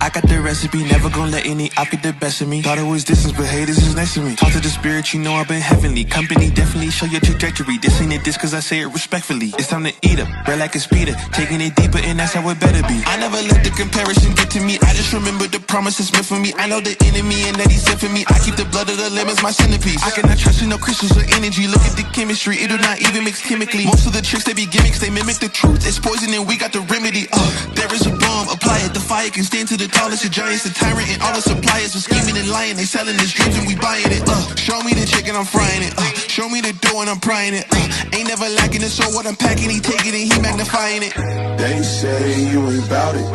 I got the recipe, never gonna let any out get the best of me. Thought it was distance, but haters is next to me. Talk to the spirit, you know I've been heavenly. Company definitely show your trajectory. This ain't a diss cause I say it respectfully. It's time to eat up, bread like a speeder. Taking it deeper and that's how it better be. I never let the comparison get to me. I just remember the promises meant for me. I know the enemy and that he's sent for me. I keep the blood of the lamb as my centerpiece. I cannot trust in no crystals or energy. Look at the chemistry, it do not even mix chemically. Most of the tricks they be gimmicks, they mimic the truth. It's poison and we got the remedy. There is a bomb, apply it. The fire can stand to the tallest of giants, the tyrant and all the suppliers are scheming and lying. They selling his dreams and we buying it. Show me the chicken, I'm frying it. Show me the dough and I'm prying it. Ain't never lacking it, so what I'm packing, he taking it, he magnifying it. They say you ain't bout it.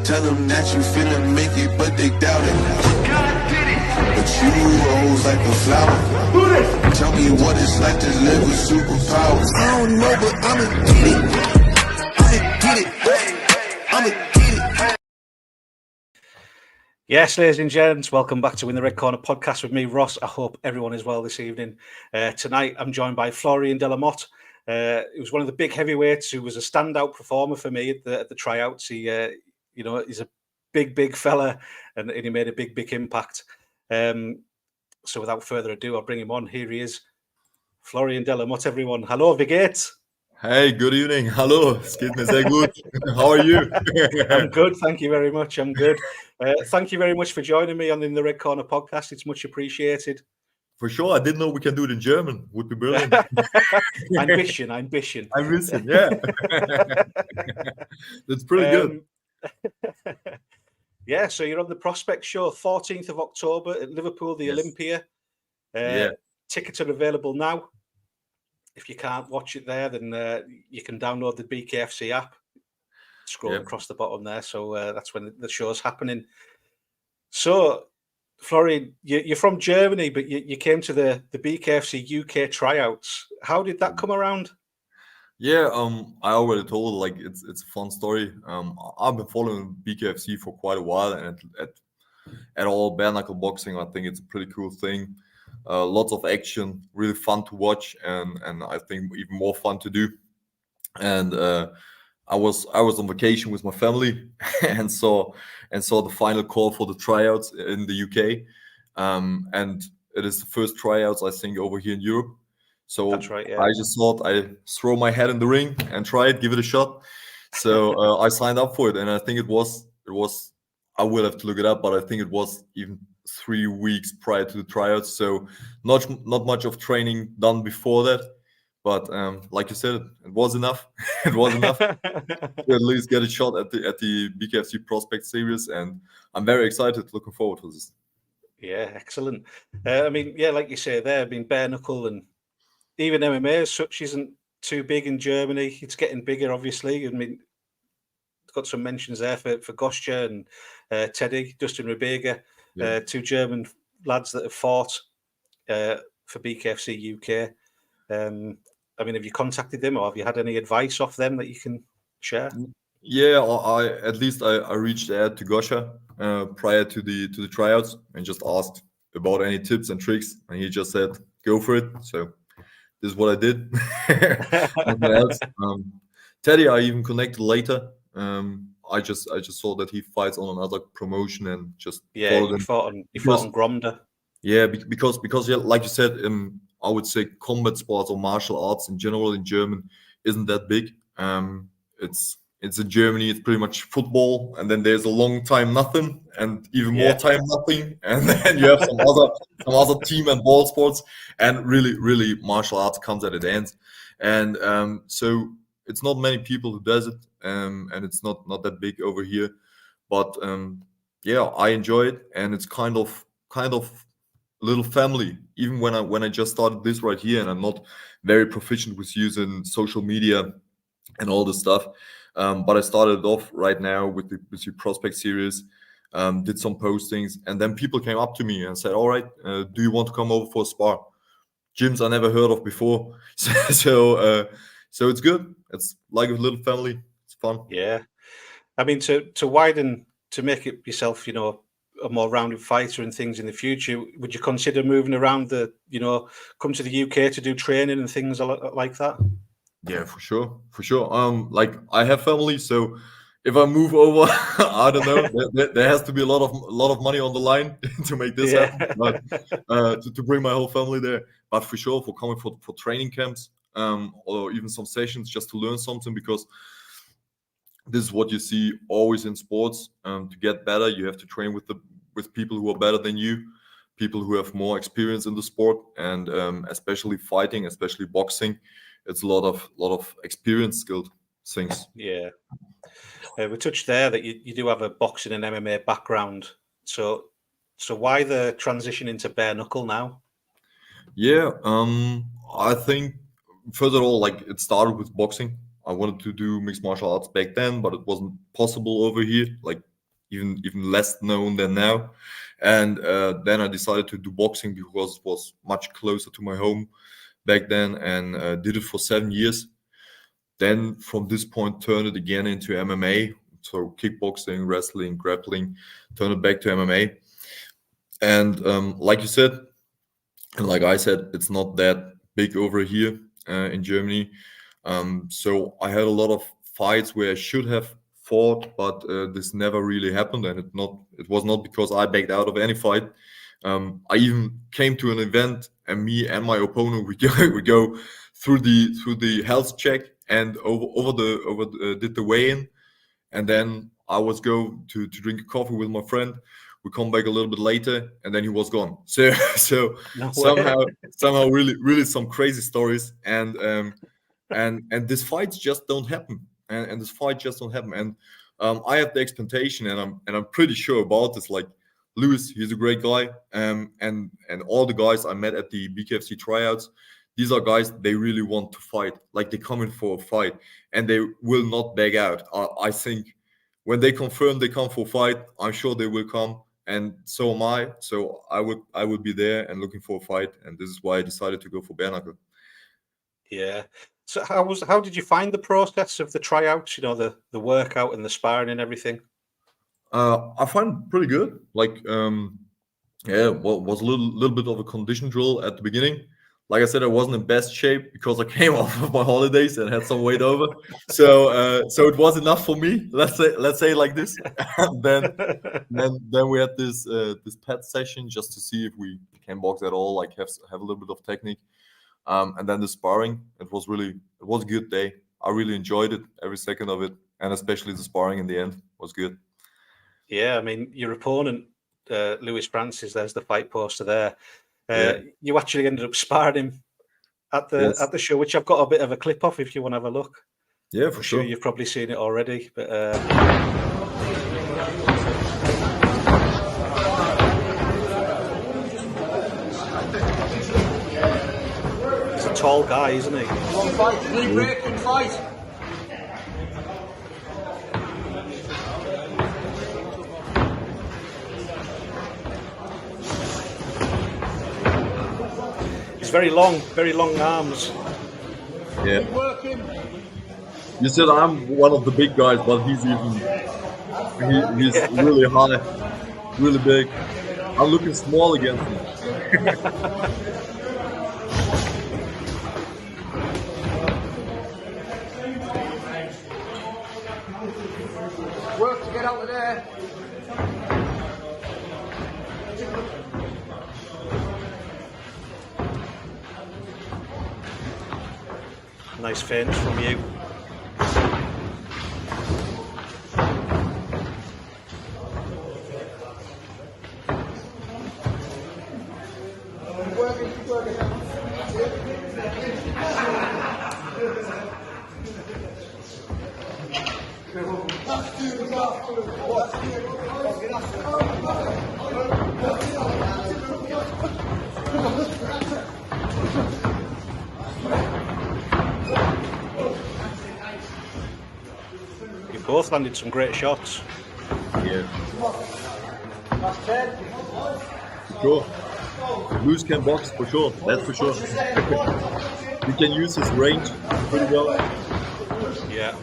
Tell them that you finna make it, but they doubt it. But you rose like a flower. Tell me what it's like to live with superpowers. I don't know, but I'ma get it. I'ma get it. I'ma get it. Yes, ladies and gents, welcome back to In the Red Corner podcast with me, Ross. I hope everyone is well this evening. Tonight, I'm joined by Florian de la Motte. He was one of the big heavyweights who was a standout performer for me at the tryouts. He, he's a big fella, and he made a big impact. So without further ado, I'll bring him on. Here he is, Florian de la Motte, everyone. Hello, wie geht's? Hey, good evening. Hallo, es geht mir sehr gut. How are you? I'm good, thank you very much. I'm good. Thank you very much for joining me on the Red Corner podcast. It's much appreciated. For sure. I didn't know we can do it in German. Would be brilliant. Ambition. Ambition, yeah. That's pretty good. Yeah, so you're on the Prospect Show, 14th of October at Liverpool, the Olympia. Tickets are available now. If you can't watch it there, then you can download the BKFC app. Scroll across the bottom there. So that's when the show's happening. So, Florian, you're from Germany, but you came to the BKFC UK tryouts. How did that come around? Yeah, I already told like it's a fun story. I've been following BKFC for quite a while, and at all bare knuckle boxing, I think it's a pretty cool thing. Lots of action, really fun to watch, and I think even more fun to do. And I was on vacation with my family and saw the final call for the tryouts in the UK, and it is the first tryouts I think over here in Europe. So that's right, yeah. I just thought I'd throw my head in the ring and try it, give it a shot. So I signed up for it, and I think it was. I will have to look it up, but I think it was even 3 weeks prior to the tryouts, so not much of training done before that, but like you said, it was enough. It was enough to at least get a shot at the BKFC Prospect Series, and I'm very excited, looking forward to this. Yeah, excellent. I mean, yeah, like you say there, I mean, bare knuckle and even MMA as such isn't too big in Germany. It's getting bigger, obviously. I mean, got some mentions there for Goscha and Teddy, Dustin Rubega. Two German lads that have fought for BKFC UK. I mean, have you contacted them, or have you had any advice off them that you can share? Yeah, I reached out to Goscha prior to the tryouts and just asked about any tips and tricks, and he just said, "Go for it." So this is what I did. Nothing else. Teddy, I even connected later. I just saw that he fights on another promotion and just followed him. He fought on Gromda. Yeah, because like you said, I would say combat sports or martial arts in general in German isn't that big. It's in Germany, it's pretty much football, and then there's a long time nothing, and even more time nothing, and then you have some other team and ball sports, and really martial arts comes at its end, and so it's not many people who does it, and it's not that big over here, but I enjoy it, and it's kind of little family. Even when I just started this right here, and I'm not very proficient with using social media and all this stuff, but I started off right now with the Prospect Series, did some postings, and then people came up to me and said, "All right, do you want to come over for a spar?" Gyms I never heard of before, so it's good. It's like a little family. It's fun. Yeah, I mean, to widen, to make it yourself, a more rounded fighter and things in the future, would you consider moving around come to the UK to do training and things like that? Yeah, for sure. Like I have family, so if I move over, I don't know. There has to be a lot of money on the line to make this happen. But to bring my whole family there. But for sure, for coming for training camps, or even some sessions just to learn something, because this is what you see always in sports. To get better, you have to train with people who are better than you, people who have more experience in the sport, and especially fighting, especially boxing. It's a lot of experience, skilled things. Yeah. We touched there that you do have a boxing and MMA background. So why the transition into bare knuckle now? Yeah, I think first of all, like, it started with boxing. I wanted to do mixed martial arts back then, but it wasn't possible over here. Like, even less known than now. And then I decided to do boxing because it was much closer to my home back then, and did it for 7 years. Then from this point, turned it again into MMA. So kickboxing, wrestling, grappling, turn it back to MMA. And like you said, and like I said, it's not that big over here in Germany. So I had a lot of fights where I should have fought, but this never really happened, and it was not because I backed out of any fight. I even came to an event, and me and my opponent we go through the health check and did the weigh-in, and then I was go to drink a coffee with my friend. We come back a little bit later, and then he was gone. So No somehow really some crazy stories, and this fights just don't happen, and this fight just don't happen. And I have the expectation, and I'm pretty sure about this. Like, Lewis, he's a great guy, and all the guys I met at the BKFC tryouts, these are guys, they really want to fight. Like, they come in for a fight, and they will not back out. I think when they confirm they come for a fight, I'm sure they will come, and so am I. So I would be there and looking for a fight, and this is why I decided to go for bare knuckle. Yeah. So how did you find the process of the tryouts? You know, the workout and the sparring and everything. I find it pretty good. Like, was a little bit of a condition drill at the beginning. Like I said, I wasn't in best shape because I came off of my holidays and had some weight over. So it was enough for me. Let's say like this. then we had this pet session just to see if we can box at all, like have a little bit of technique. And then the sparring. It was a good day. I really enjoyed it, every second of it, and especially the sparring in the end was good. Yeah, I mean, your opponent, Lewis Francis, there's the fight poster there. Yeah. You actually ended up sparring him at the show, which I've got a bit of a clip of if you want to have a look. Yeah, for I'm sure. sure you've probably seen it already, but he's a tall guy, isn't he? Good fight. He's very long arms. Yeah. You said I'm one of the big guys, but he's really high, really big. I'm looking small against him. Work to get out of there. Nice feints from you. You both landed some great shots. Yeah. Sure. Lewis can box for sure. That's for sure. He can use his range pretty well. Yeah.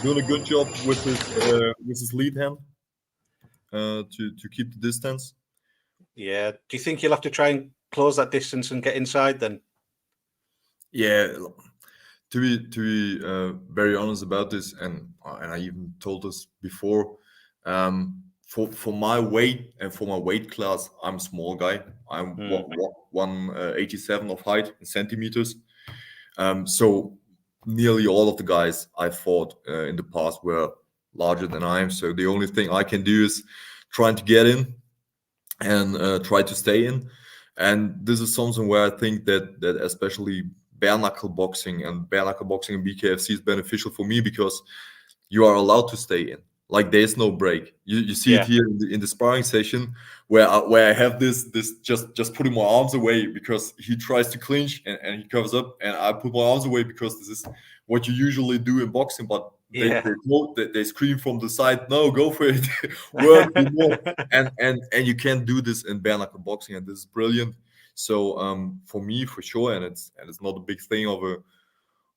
Doing a good job with his lead hand to keep the distance. Yeah. Do you think you'll have to try and close that distance and get inside then? Yeah. to be very honest about this, and I even told this before. For my weight and for my weight class, I'm a small guy. I'm 187 of height in centimeters. So nearly all of the guys I fought in the past were larger than I am. So the only thing I can do is trying to get in and try to stay in. And this is something where I think that especially bare knuckle boxing and BKFC is beneficial for me, because you are allowed to stay in. Like, there's no break. You see it here in the sparring session where I have this just putting my arms away because he tries to clinch and he covers up, and I put my arms away because this is what you usually do in boxing. But they scream from the side, no, go for it, work more. and you can't do this in bare knuckle boxing, and this is brilliant. So for me, for sure, and it's not a big thing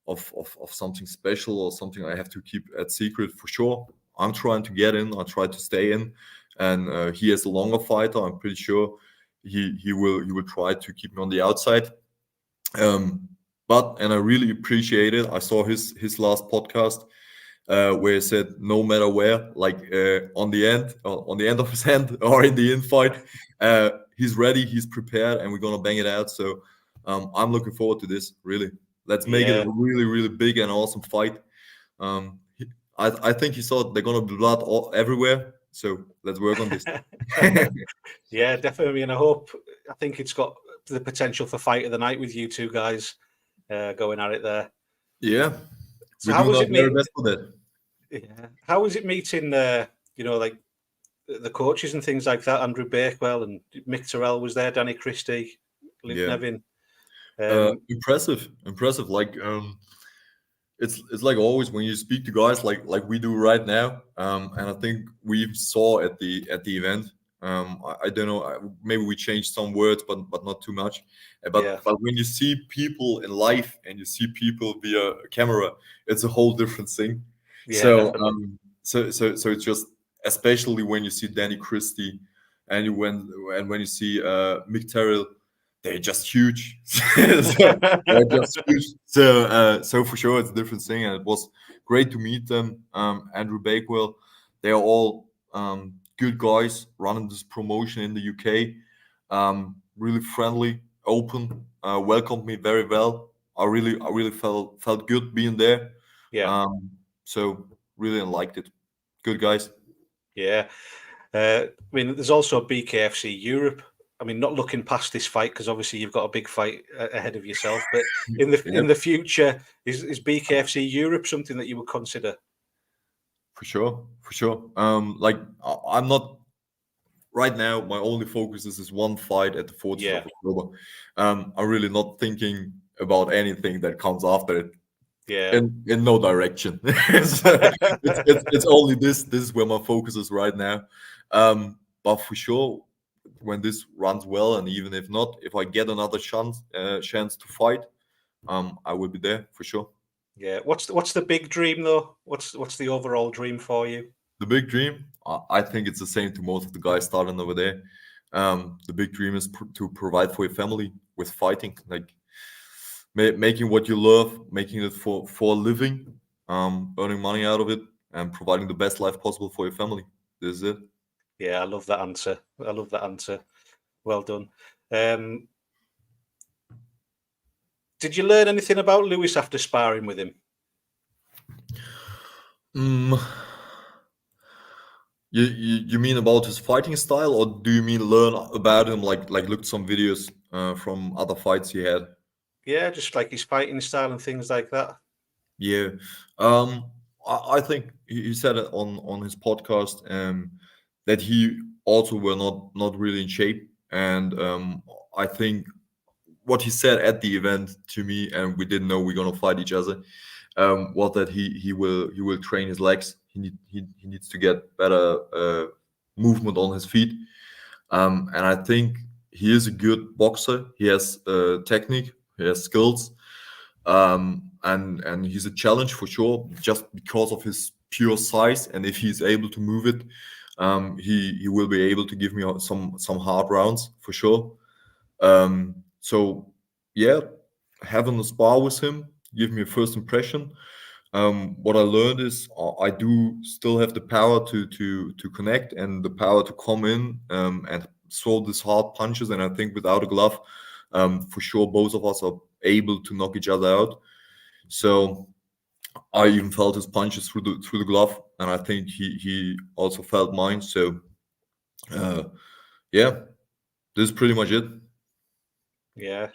of something special or something I have to keep at secret. For sure, I'm trying to get in. I try to stay in, and he is a longer fighter. I'm pretty sure he will try to keep me on the outside. But I really appreciate it. I saw his last podcast where he said no matter where, like on the end of his hand or in the infight, he's ready, he's prepared, and we're gonna bang it out. So I'm looking forward to this. Really, let's make it a really, really big and awesome fight. I think he saw they're gonna be blood everywhere, so let's work on this. Yeah, definitely, and I think it's got the potential for fight of the night with you two guys going at it there. Yeah. So how was it meeting like the coaches and things like that? Andrew Bakewell and Mick Terrell was there, Danny Christie, Liv Nevin. Impressive. Like it's like always when you speak to guys like we do right now, and I think we saw at the event. I don't know, maybe we changed some words, but not too much. But when you see people in life and you see people via camera, it's a whole different thing. So it's just, especially when you see Danny Christie and when you see Mick Terrell, they're just huge. They're just huge. So for sure it's a different thing, and it was great to meet them. Andrew Bakewell, they are all good guys running this promotion in the UK. Really friendly, open, welcomed me very well. I really felt good being there. So really liked it. Good guys. Yeah. I mean, there's also BKFC Europe. I mean, not looking past this fight, because obviously you've got a big fight ahead of yourself. But in the future, is BKFC Europe something that you would consider? For sure. Like I'm not right now. My only focus is this one fight at the 14th of October. I'm really not thinking about anything that comes after it. In no direction. It's only this. This is where my focus is right now. But for sure, when this runs well, and even if not, if I get another chance to fight, I will be there for sure. Yeah. What's the big dream though? What's the overall dream for you? The big dream, I think it's the same to most of the guys starting over there. The big dream is to provide for your family with fighting, like making what you love, making it for a living, earning money out of it, and providing the best life possible for your family. This is it. Yeah, I love that answer. Well done. Did you learn anything about Lewis after sparring with him? You mean about his fighting style, or do you mean learn about him, like looked some videos from other fights he had? Yeah, just like his fighting style and things like that. Yeah. I think he said it on his podcast that he also were not really in shape, and I think what he said at the event to me, and we didn't know we're gonna fight each other, was that he will train his legs. He needs to get better movement on his feet, and I think he is a good boxer. He has technique, he has skills, and he's a challenge for sure, just because of his pure size. And if he's able to move it, he will be able to give me some hard rounds for sure. So yeah, having a spar with him, give me a first impression. What I learned is I do still have the power to connect and the power to come in and throw these hard punches. And I think without a glove, for sure, both of us are able to knock each other out. So I even felt his punches through the glove, and I think he also felt mine. So yeah, this is pretty much it. Yeah,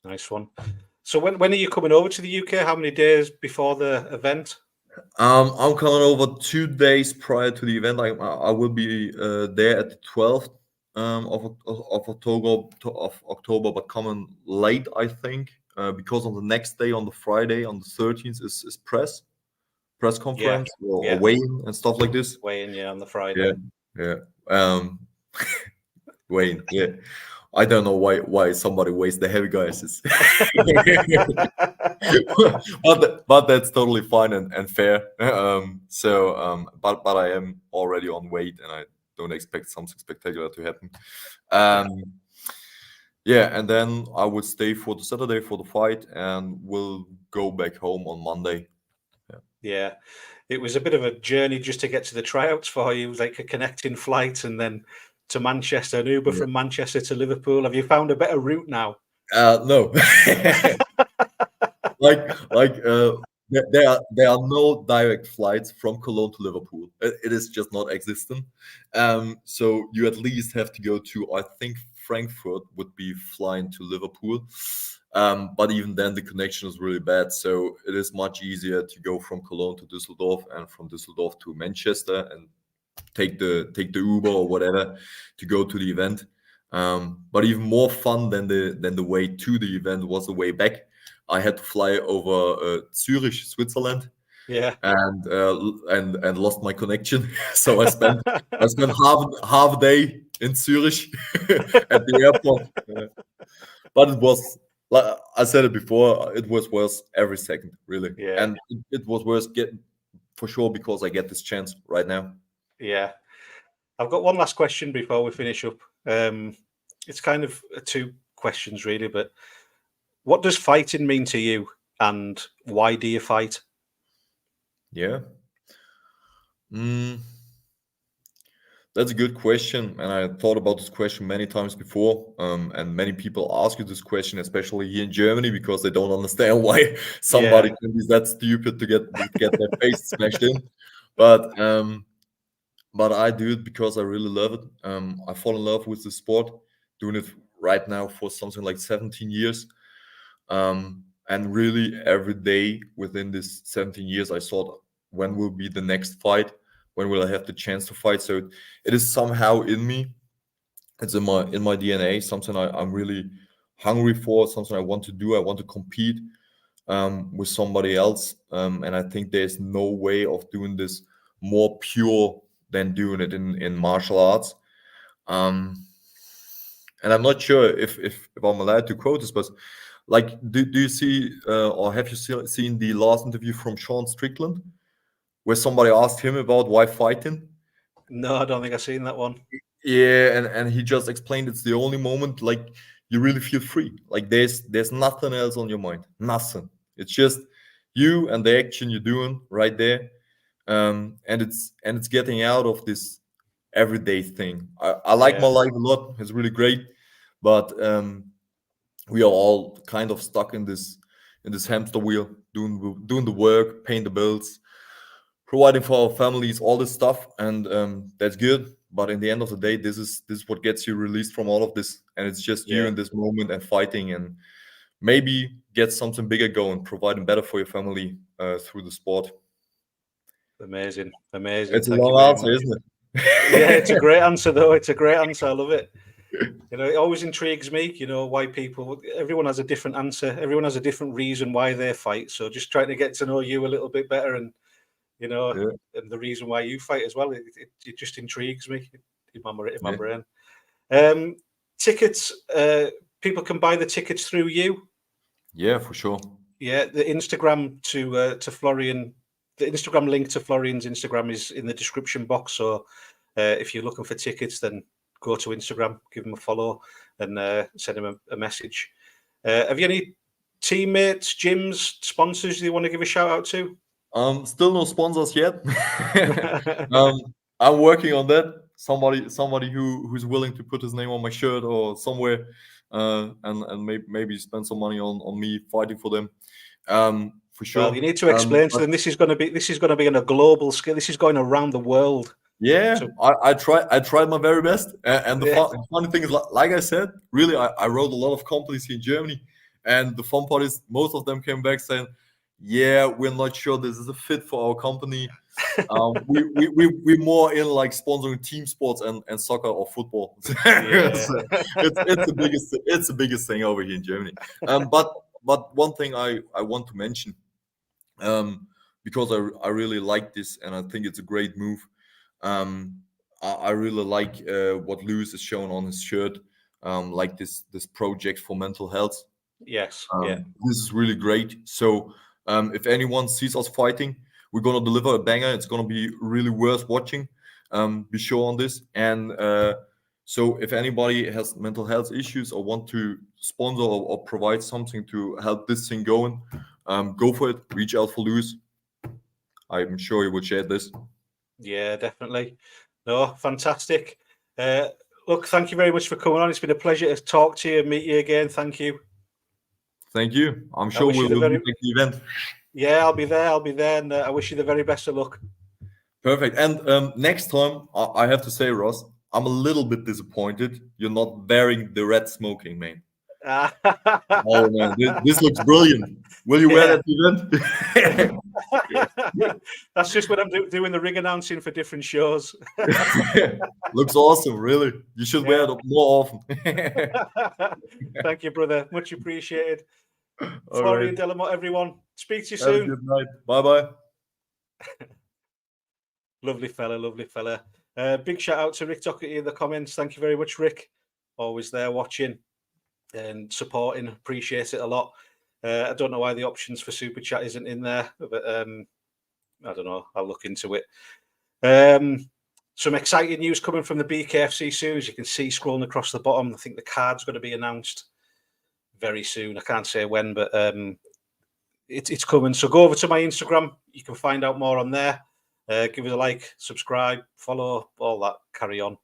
nice one. So when are you coming over to the UK? How many days before the event? I'm coming over 2 days prior to the event. I will be there at the 12th of October, but coming late, I think, because on the next day, on the Friday, on the 13th, is press conference or weigh-in and stuff like this. Weigh-in, on the Friday. Yeah. Wayne, yeah. I don't know why somebody weighs the heavy guys. but that's totally fine and fair. But I am already on weight, and I don't expect something spectacular to happen. Yeah, and then I would stay for the Saturday for the fight, and we'll go back home on Monday. Yeah, it was a bit of a journey just to get to the tryouts for you. It was like a connecting flight, and then to Manchester, an Uber from Manchester to Liverpool. Have you found a better route now? No. There are no direct flights from Cologne to Liverpool. It is just not existent. So you at least have to go to, I think Frankfurt would be flying to Liverpool. But even then, the connection is really bad. So it is much easier to go from Cologne to Düsseldorf and from Düsseldorf to Manchester and take the Uber or whatever to go to the event. But even more fun than the way to the event was the way back. I had to fly over Zurich, Switzerland. Yeah, and lost my connection. So I spent half a day in Zurich at the airport. But it was, like I said it before, it was worth every second, really. Yeah. And it was worth for sure because I get this chance right now. Yeah. I've got one last question before we finish up. It's kind of two questions, really, but what does fighting mean to you, and why do you fight? Yeah. That's a good question, and I thought about this question many times before. And many people ask you this question, especially here in Germany, because they don't understand why somebody can be that stupid to get their face smashed in. But I do it because I really love it. I fall in love with the sport, doing it right now for something like 17 years. And really every day within this 17 years, I thought, when will be the next fight? When will I have the chance to fight? So it is somehow in me. It's in my DNA, something I'm really hungry for, something I want to do. I want to compete with somebody else. And I think there's no way of doing this more pure than doing it in martial arts. And I'm not sure if I'm allowed to quote this, but like, do you see or have you seen the last interview from Sean Strickland, where somebody asked him about why fighting? No, I don't think I've seen that one. Yeah, and he just explained it's the only moment like you really feel free. Like there's nothing else on your mind. Nothing. It's just you and the action you're doing right there. And it's getting out of this everyday thing. I like my life a lot. It's really great. But we are all kind of stuck in this hamster wheel, doing the work, paying the bills, providing for our families, all this stuff, and that's good. But in the end of the day, this is what gets you released from all of this, and it's just you in this moment and fighting, and maybe get something bigger going, providing better for your family through the sport. Amazing. It's a long answer, isn't it? Yeah, it's a great answer, though. It's a great answer. I love it. It always intrigues me, why everyone has a different answer. Everyone has a different reason why they fight. So just trying to get to know you a little bit better and, and the reason why you fight as well. It just intrigues me in my brain. Tickets, people can buy the tickets through you. Yeah, for sure. Yeah, the Instagram to Florian, the Instagram link to Florian's Instagram is in the description box. So if you're looking for tickets, then go to Instagram, give him a follow, and send him a message. Have you any teammates, gyms, sponsors you want to give a shout out to? Still no sponsors yet. I'm working on that. Somebody who's willing to put his name on my shirt or somewhere, and maybe spend some money on me fighting for them. For sure. Well, you need to explain to them this is going to be on a global scale. This is going around the world. Yeah, So, I tried my very best, and the funny thing is, like I said, really, I wrote a lot of companies here in Germany, and the fun part is most of them came back saying, "Yeah, we're not sure this is a fit for our company. We're more in like sponsoring team sports and soccer or football." It's the biggest thing over here in Germany. But one thing I want to mention, because I really like this and I think it's a great move. I really like what Lewis is showing on his shirt, like this project for mental health. Yes, This is really great. So if anyone sees us fighting, we're gonna deliver a banger. It's gonna be really worth watching. Be sure on this. And so if anybody has mental health issues or want to sponsor or provide something to help this thing going, go for it. Reach out for Lewis. I'm sure he would share this. Yeah, definitely. No, fantastic. Look, thank you very much for coming on. It's been a pleasure to talk to you and meet you again. Thank you. Thank you. I'm sure we'll make the event. Yeah, I'll be there, and I wish you the very best of luck. Perfect. And next time, I have to say, Ross, I'm a little bit disappointed you're not wearing the red smoking, man. Oh man, this looks brilliant. Will you wear that event? That's just what I'm doing the ring announcing for different shows. Looks awesome, really. You should wear it more often. Thank you, brother. Much appreciated. All Florian right. Delamont, everyone. Speak to you Have soon. a good night. Bye-bye. Lovely fella. Big shout out to Rick Doherty in the comments. Thank you very much, Rick. Always there watching and supporting. Appreciate it a lot. I don't know why the options for Super Chat isn't in there, but I don't know. I'll look into it. Some exciting news coming from the BKFC soon, as you can see scrolling across the bottom. I think the card's going to be announced very soon. I can't say when, but it's coming. So go over to my Instagram. You can find out more on there. Give us a like, subscribe, follow, all that. Carry on.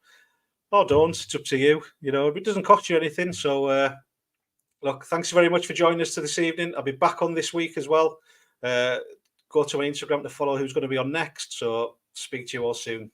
Or don't. It's up to you. You know, it doesn't cost you anything. So, look, thanks very much for joining us this evening. I'll be back on this week as well. Go to my Instagram to follow who's going to be on next. So, speak to you all soon.